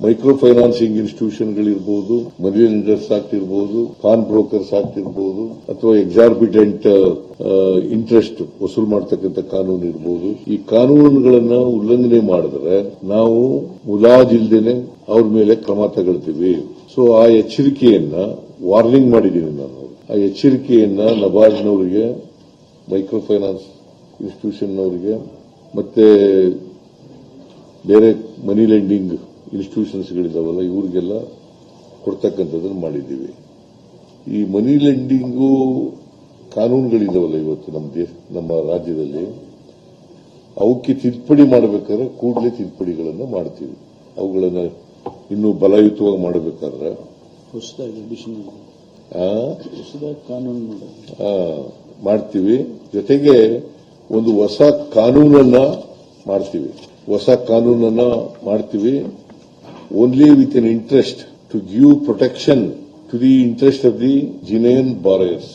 Micro financing ಇನ್ಸ್ಟಿಟ್ಯೂಷನ್ಗಳಿರ್ಬೋದು, ಮನಿ lenders act ಇರಬಹುದು, PAN brokers act ಇರಬಹುದು, ಅಥವಾ ಎಕ್ಸಾರ್ಬಿಟೆಂಟ್ ಇಂಟ್ರೆಸ್ಟ್ ವಸೂಲು ಮಾಡತಕ್ಕಂಥ ಕಾನೂನು ಇರಬಹುದು. ಈ ಕಾನೂನುಗಳನ್ನ ಉಲ್ಲಂಘನೆ ಮಾಡಿದ್ರೆ ನಾವು ಮುಲಾಜಿಲ್ದೇನೆ ಅವ್ರ ಮೇಲೆ ಕ್ರಮ ತಗೊಳ್ತೀವಿ. ಸೊ ಆ ಎಚ್ಚರಿಕೆಯನ್ನ ವಾರ್ನಿಂಗ್ ಮಾಡಿದ್ದೀನಿ ನಾನು. ಆ ಎಚ್ಚರಿಕೆಯನ್ನ ನಬಾರ್ಡ್ನವರಿಗೆ, ಮೈಕ್ರೋ ಫೈನಾನ್ಸ್ ಇನ್ಸ್ಟಿಟ್ಯೂಷನ್ನವರಿಗೆ ಮತ್ತೆ ಬೇರೆ ಮನಿ ಲೆಂಡಿಂಗ್ ಇನ್ಸ್ಟಿಟ್ಯೂಷನ್ಸ್ಗಳಿದಾವಲ್ಲ ಇವರಿಗೆಲ್ಲ ಕೊಡ್ತಕ್ಕಂಥದ್ದನ್ನು ಮಾಡಿದ್ದೀವಿ. ಈ ಮನಿ ಲೆಂಡಿಂಗು ಕಾನೂನುಗಳಿದಾವಲ್ಲ ಇವತ್ತು ನಮ್ಮ ರಾಜ್ಯದಲ್ಲಿ, ಅವಕ್ಕೆ ತಿದ್ದುಪಡಿ ಮಾಡಬೇಕಾದ್ರೆ ಕೂಡಲೇ ತಿದ್ದುಪಡಿಗಳನ್ನು ಮಾಡ್ತೀವಿ. ಅವುಗಳನ್ನು ಇನ್ನೂ ಬಲಯುತವಾಗಿ ಮಾಡಬೇಕಾದ್ರೆ ಕಾನೂನು ಮಾಡ್ತೀವಿ. ಜೊತೆಗೆ ಒಂದು ಹೊಸ ಕಾನೂನನ್ನ ಮಾಡ್ತೀವಿ. Only with an interest to give protection to the interest of the genuine ಬಾರರ್ಸ್.